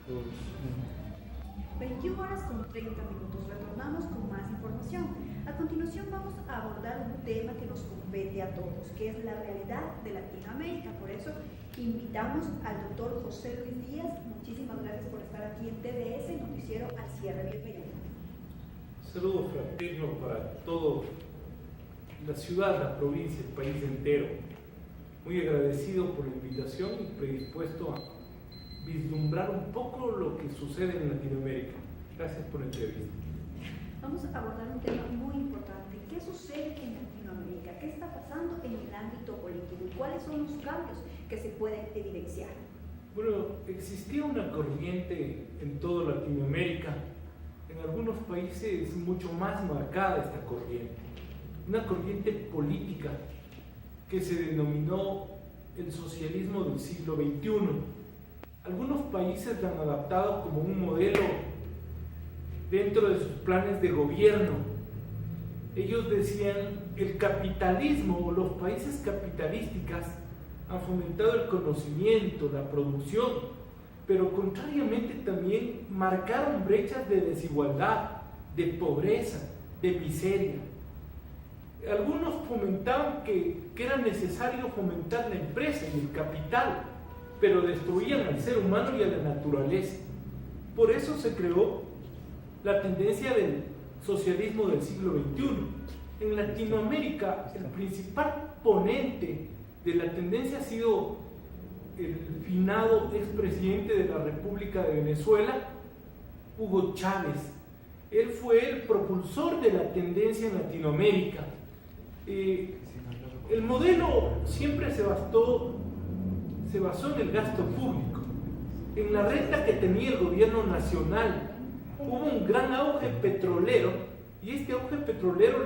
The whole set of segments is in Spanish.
21 horas con 30 minutos. Retornamos con más información. A continuación vamos a abordar un tema que nos compete a todos, que es la realidad de Latinoamérica. Por eso invitamos al doctor José Luis Díaz. Muchísimas gracias por estar aquí en TDS, Noticiero al Cierre. Bienvenido. Saludos fraterno para toda la ciudad, la provincia, el país entero. Muy agradecido por la invitación y predispuesto a vislumbrar un poco lo que sucede en Latinoamérica. Gracias por la entrevista. Vamos a abordar un tema muy importante. ¿Qué sucede en Latinoamérica? ¿Qué está pasando en el ámbito político? ¿Y cuáles son los cambios que se pueden evidenciar? Bueno, existía una corriente en toda Latinoamérica, en algunos países mucho más marcada esta corriente, una corriente política que se denominó el socialismo del siglo XXI. Algunos países la han adaptado como un modelo dentro de sus planes de gobierno. Ellos decían, el capitalismo o los países capitalísticos han fomentado el conocimiento, la producción, pero contrariamente también marcaron brechas de desigualdad, de pobreza, de miseria. Algunos fomentaban que era necesario fomentar la empresa y el capital, pero destruían al ser humano y a la naturaleza. Por eso se creó la tendencia del socialismo del siglo XXI. En Latinoamérica, el principal ponente de la tendencia ha sido el finado expresidente de la República de Venezuela, Hugo Chávez. Él fue el propulsor de la tendencia en Latinoamérica. El modelo siempre se basó en el gasto público, en la renta que tenía el gobierno nacional. Hubo un gran auge petrolero y este auge petrolero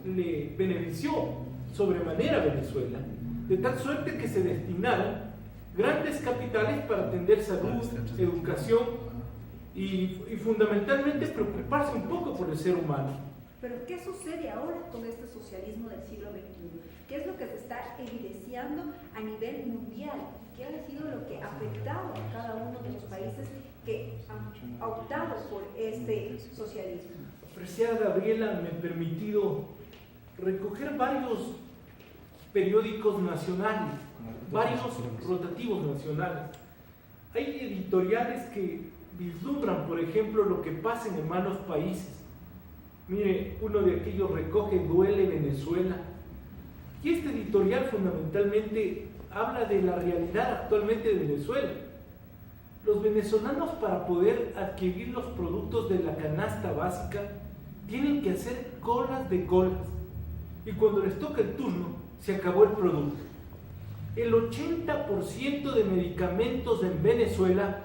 le benefició sobremanera a Venezuela, de tal suerte que se destinaron grandes capitales para atender salud, educación y fundamentalmente preocuparse un poco por el ser humano. Pero ¿qué sucede ahora con este socialismo del siglo XXI? ¿Qué es lo que se está evidenciando a nivel mundial? ¿Qué ha sido lo que ha afectado a cada uno de los países que han optado por este socialismo? Apreciada Gabriela, me he permitido recoger varios periódicos nacionales, varios rotativos nacionales. Hay editoriales que vislumbran, por ejemplo, lo que pasa en hermanos países. Mire, uno de aquellos recoge Duele Venezuela. Y este editorial fundamentalmente habla de la realidad actualmente de Venezuela. Los venezolanos, para poder adquirir los productos de la canasta básica, tienen que hacer colas de colas. Y cuando les toca el turno, se acabó el producto. El 80% de medicamentos en Venezuela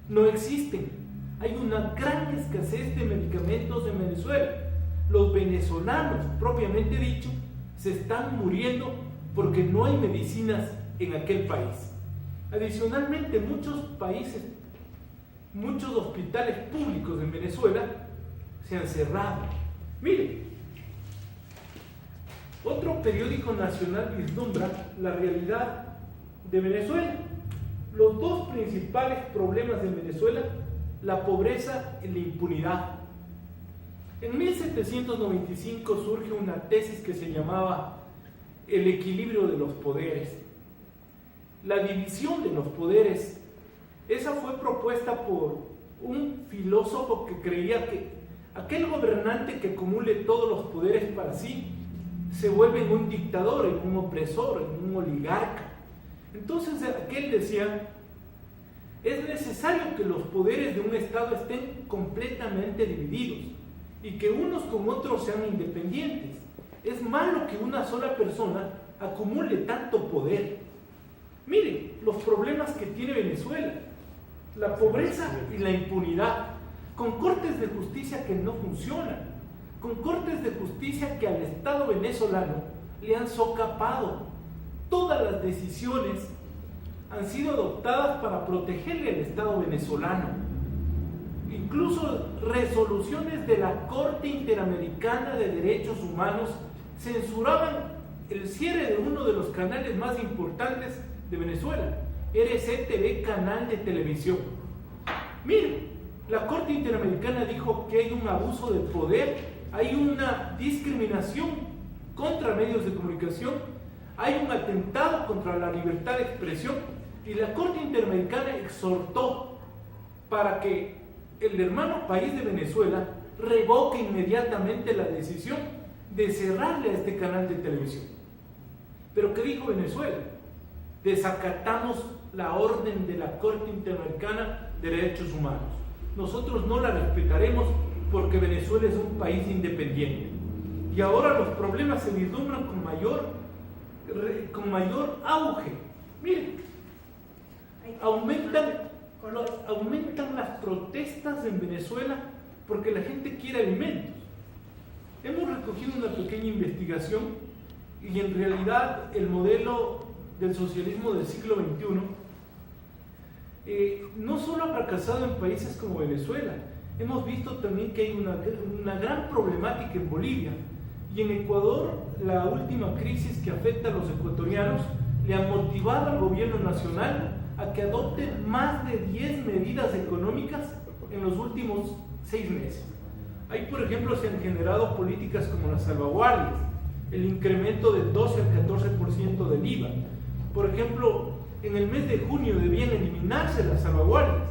no existen. Hay una gran escasez de medicamentos en Venezuela. Los venezolanos, propiamente dicho, se están muriendo porque no hay medicinas en aquel país. Adicionalmente, muchos hospitales públicos en Venezuela se han cerrado. Mire, otro periódico nacional vislumbra la realidad de Venezuela. Los dos principales problemas de Venezuela: la pobreza y la impunidad. En 1795 surge una tesis que se llamaba el equilibrio de los poderes, la división de los poderes. Esa fue propuesta por un filósofo que creía que aquel gobernante que acumule todos los poderes para sí se vuelve en un dictador, en un opresor, en un oligarca. Entonces aquel decía: es necesario que los poderes de un Estado estén completamente divididos y que unos con otros sean independientes. Es malo que una sola persona acumule tanto poder. Mire los problemas que tiene Venezuela: la pobreza y la impunidad, con cortes de justicia que no funcionan, con cortes de justicia que al Estado venezolano le han socapado. Todas las decisiones han sido adoptadas para protegerle al Estado venezolano. Incluso resoluciones de la Corte Interamericana de Derechos Humanos censuraban el cierre de uno de los canales más importantes de Venezuela, RCTV, canal de televisión. Miren, la Corte Interamericana dijo que hay un abuso de poder, hay una discriminación contra medios de comunicación, hay un atentado contra la libertad de expresión, y la Corte Interamericana exhortó para que el hermano país de Venezuela revoque inmediatamente la decisión de cerrarle a este canal de televisión. Pero ¿qué dijo Venezuela? Desacatamos la orden de la Corte Interamericana de Derechos Humanos. Nosotros no la respetaremos porque Venezuela es un país independiente. Y ahora los problemas se vislumbran con mayor auge. Miren, aumentan las protestas en Venezuela porque la gente quiere alimentos. Hemos recogido una pequeña investigación y en realidad el modelo del socialismo del siglo XXI no solo ha fracasado en países como Venezuela, hemos visto también que hay una gran problemática en Bolivia, y en Ecuador la última crisis que afecta a los ecuatorianos le ha motivado al gobierno nacional a que adopte más de 10 medidas económicas en los últimos 6 meses. Ahí, por ejemplo, se han generado políticas como las salvaguardias, el incremento del 12 al 14% del IVA. Por ejemplo, en el mes de junio debían eliminarse las salvaguardias.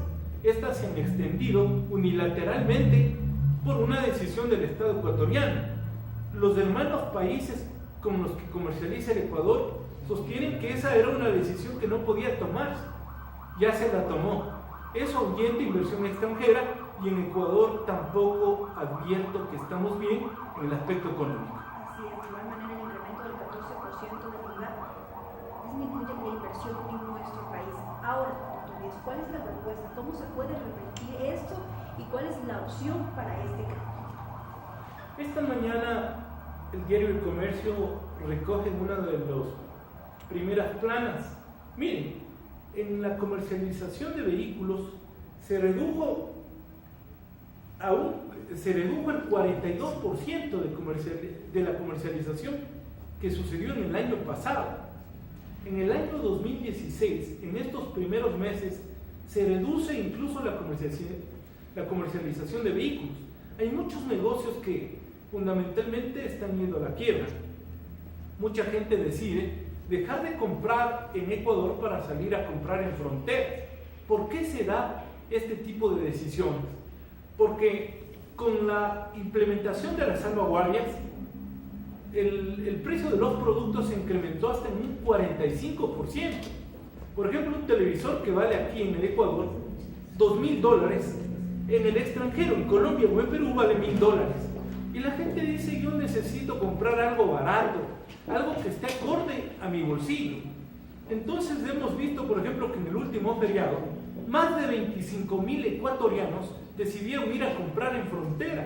Estas se han extendido unilateralmente por una decisión del Estado ecuatoriano. Los hermanos países con los que comercializa el Ecuador sostienen que esa era una decisión que no podía tomarse. Ya se la tomó. Eso ahuyenta inversión extranjera y en Ecuador tampoco advierto que estamos bien en el aspecto económico. Así es, de igual manera el incremento del 14% del IVA disminuye la inversión en nuestro país. Ahora, doctor Díaz, ¿cuál es la propuesta? ¿Cómo se puede revertir esto y cuál es la opción para este cambio? Esta mañana el diario El Comercio recoge una de las primeras planas. Miren, en la comercialización de vehículos se redujo el 42% de la comercialización que sucedió en el año pasado. En el año 2016, en estos primeros meses, se reduce incluso la comercialización de vehículos. Hay muchos negocios que fundamentalmente están yendo a la quiebra. Mucha gente decide dejar de comprar en Ecuador para salir a comprar en fronteras. ¿Por qué se da este tipo de decisiones? Porque con la implementación de las salvaguardias, el precio de los productos se incrementó hasta en un 45%. Por ejemplo, un televisor que vale aquí en el Ecuador $2.000, en el extranjero, en Colombia o en Perú, vale $1.000. Y la gente dice: yo necesito comprar algo barato, algo que esté acorde a mi bolsillo. Entonces hemos visto, por ejemplo, que en el último feriado, más de 25.000 ecuatorianos decidieron ir a comprar en frontera.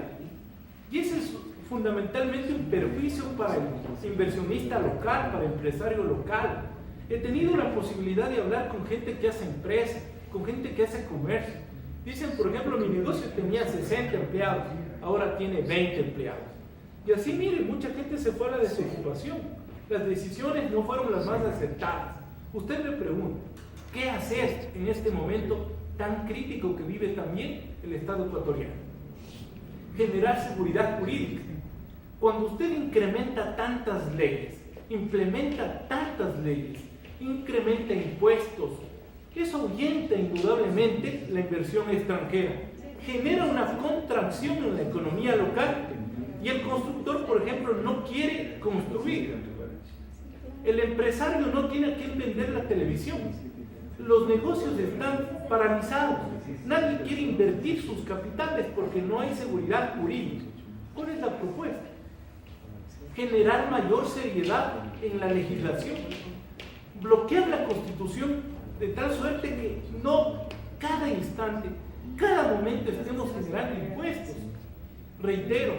Y ese es fundamentalmente un perjuicio para el inversionista local, para el empresario local. He tenido la posibilidad de hablar con gente que hace empresa, con gente que hace comercio. Dicen, por ejemplo, mi negocio tenía 60 empleados, ahora tiene 20 empleados. Y así, miren, mucha gente se fue a la desocupación. Las decisiones no fueron las más acertadas. Usted me pregunta, ¿qué hacer en este momento tan crítico que vive también el Estado ecuatoriano? Generar seguridad jurídica. Cuando usted incrementa tantas leyes, implementa tantas leyes, incrementa impuestos, eso ahuyenta indudablemente la inversión extranjera, genera una contracción en la economía local y el constructor, por ejemplo, no quiere construir. El empresario no tiene a quién vender la televisión. Los negocios están paralizados. Nadie quiere invertir sus capitales porque no hay seguridad jurídica. ¿Cuál es la propuesta? Generar mayor seriedad en la legislación. Bloquear la Constitución de tal suerte que no cada instante, cada momento estemos generando impuestos. Reitero,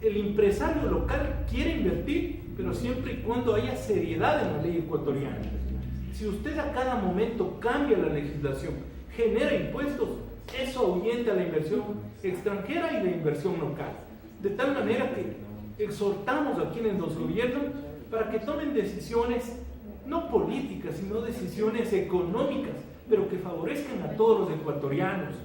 el empresario local quiere invertir, pero siempre y cuando haya seriedad en la ley ecuatoriana. Si usted a cada momento cambia la legislación, genera impuestos, eso ahuyenta la inversión extranjera y la inversión local. De tal manera que exhortamos a quienes nos gobiernan para que tomen decisiones no políticas, sino decisiones económicas, pero que favorezcan a todos los ecuatorianos.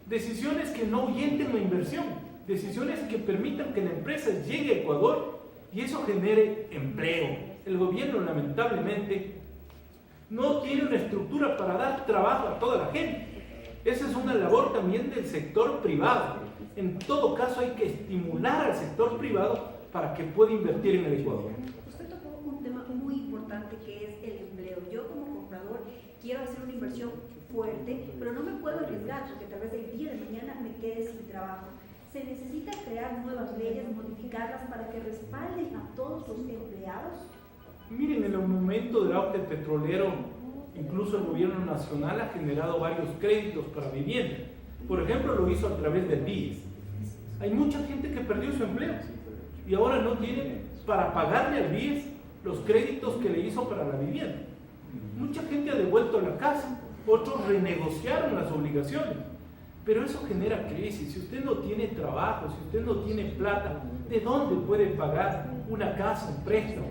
Decisiones que no ahuyenten la inversión, decisiones que permitan que la empresa llegue a Ecuador y eso genere empleo. El gobierno, lamentablemente, no tiene una estructura para dar trabajo a toda la gente. Esa es una labor también del sector privado. En todo caso, hay que estimular al sector privado para que pueda invertir en el Ecuador. Usted tocó un tema muy importante que es el empleo. Yo como comprador quiero hacer una inversión fuerte, pero no me puedo arriesgar porque tal vez el día de mañana me quede sin trabajo. Se necesita crear nuevas leyes, modificarlas para que respalden a todos los empleados. Miren, en el momento del auge petrolero, incluso el gobierno nacional ha generado varios créditos para vivienda. Por ejemplo, lo hizo a través del BIES. Hay mucha gente que perdió su empleo y ahora no tiene para pagarle al BIES los créditos que le hizo para la vivienda. Mucha gente ha devuelto la casa, otros renegociaron las obligaciones, pero eso genera crisis. Si usted no tiene trabajo, si usted no tiene plata, ¿de dónde puede pagar una casa, un préstamo?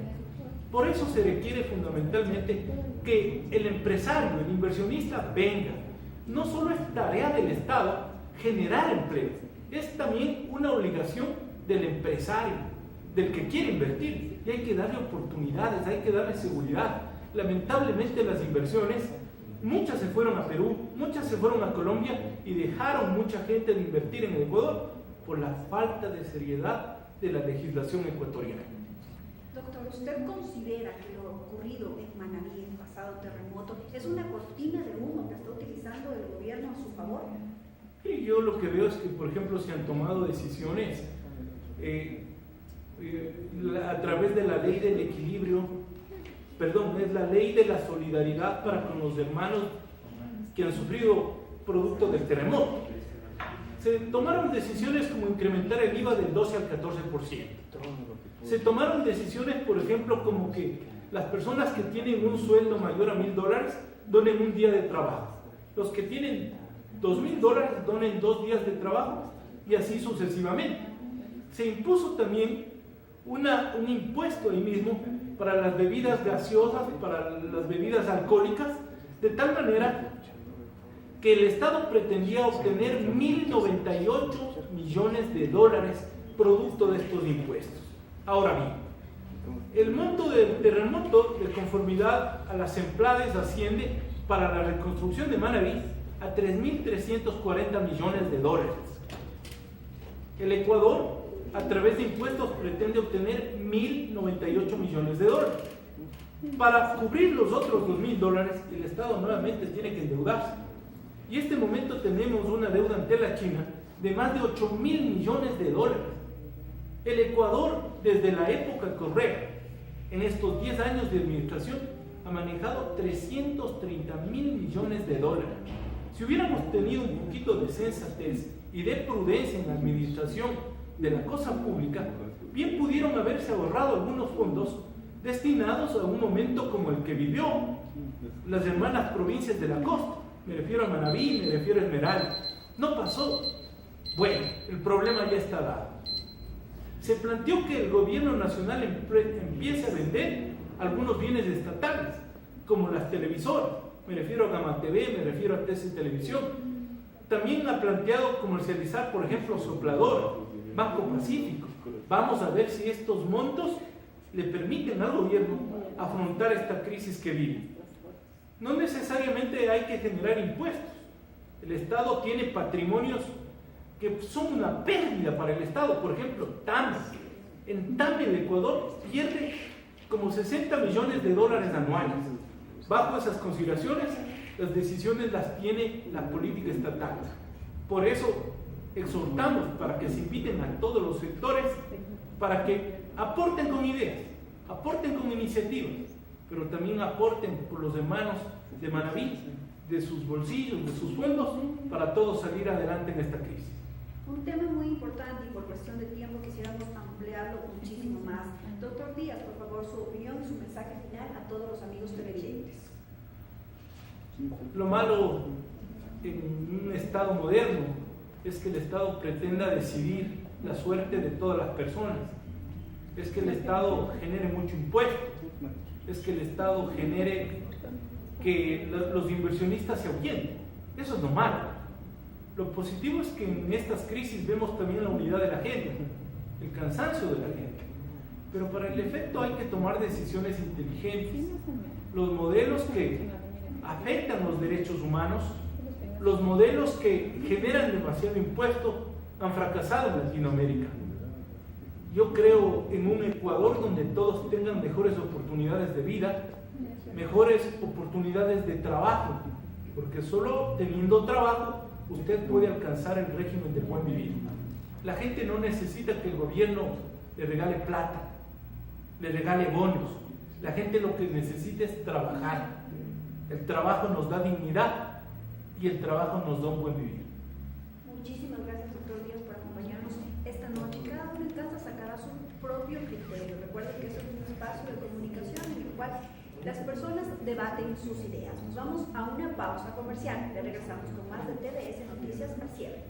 Por eso se requiere fundamentalmente que el empresario, el inversionista venga. No solo es tarea del Estado generar empleo, es también una obligación del empresario, del que quiere invertir. Y hay que darle oportunidades, hay que darle seguridad. Lamentablemente las inversiones, muchas se fueron a Perú, muchas se fueron a Colombia y dejaron mucha gente de invertir en el Ecuador por la falta de seriedad de la legislación ecuatoriana. Doctor, ¿usted considera que lo ocurrido en Manabí, el pasado terremoto, es una cortina de humo que está utilizando el gobierno a su favor? Y yo lo que veo es que, por ejemplo, se han tomado decisiones a través de la ley del equilibrio, es la ley de la solidaridad para con los hermanos que han sufrido producto del terremoto. Se tomaron decisiones como incrementar el IVA del 12 al 14%. Se tomaron decisiones, por ejemplo, como que las personas que tienen un sueldo mayor a $1,000 donen un día de trabajo. Los que tienen $2,000 donen 2 días de trabajo y así sucesivamente. Se impuso también un impuesto ahí mismo para las bebidas gaseosas, para las bebidas alcohólicas, de tal manera que el Estado pretendía obtener $1,098 millones producto de estos impuestos. Ahora bien, el monto del terremoto, de conformidad a las EMPLADES, asciende para la reconstrucción de Manabí a $3,340 millones. El Ecuador, a través de impuestos, pretende obtener $1,098 millones. Para cubrir los otros $2,000, el Estado nuevamente tiene que endeudarse. Y en este momento tenemos una deuda ante la China de más de $8,000 millones. El Ecuador, desde la época Correa, en estos 10 años de administración, ha manejado $330,000 millones. Si hubiéramos tenido un poquito de sensatez y de prudencia en la administración de la cosa pública, bien pudieron haberse ahorrado algunos fondos destinados a un momento como el que vivió las hermanas provincias de la costa. Me refiero a Manabí, me refiero a Esmeralda. No pasó. Bueno, el problema ya está dado. Se planteó que el gobierno nacional empiece a vender algunos bienes estatales, como las televisoras. Me refiero a Gama TV, me refiero a TC Televisión. También ha planteado comercializar, por ejemplo, Soplador, Banco Pacífico. Vamos a ver si estos montos le permiten al gobierno afrontar esta crisis que vive. No necesariamente hay que generar impuestos. El Estado tiene patrimonios que son una pérdida para el Estado. Por ejemplo, TAME. En TAME el Ecuador pierde como $60 millones anuales. Bajo esas consideraciones, las decisiones las tiene la política estatal. Por eso exhortamos para que se inviten a todos los sectores para que aporten con ideas, aporten con iniciativas, pero también aporten por los hermanos de Manabí, de sus bolsillos, de sus sueldos, para todos salir adelante en esta crisis. Un tema muy importante y por cuestión de tiempo quisiéramos ampliarlo muchísimo más. Doctor Díaz, por favor, su opinión y su mensaje final a todos los amigos televidentes. Lo malo en un Estado moderno es que el Estado pretenda decidir la suerte de todas las personas, es que el Estado genere mucho impuesto, es que el Estado genere que los inversionistas se ahuyenten. Eso es lo malo. Lo positivo es que en estas crisis vemos también la unidad de la gente, el cansancio de la gente. Pero para el efecto hay que tomar decisiones inteligentes. Los modelos que afectan los derechos humanos, los modelos que generan demasiado impuesto, han fracasado en Latinoamérica. Yo creo en un Ecuador donde todos tengan mejores oportunidades de vida, mejores oportunidades de trabajo, porque solo teniendo trabajo usted puede alcanzar el régimen del buen vivir. La gente no necesita que el gobierno le regale plata, le regale bonos. La gente lo que necesita es trabajar. El trabajo nos da dignidad y el trabajo nos da un buen vivir. Muchísimas gracias, doctor Díaz, por acompañarnos esta noche. Cada uno en casa sacará su propio criterio. Recuerden que este es un espacio de comunicación en el cual las personas debaten sus ideas. Nos vamos a una pausa comercial. Ya regresamos con más de TVS Noticias al cierre.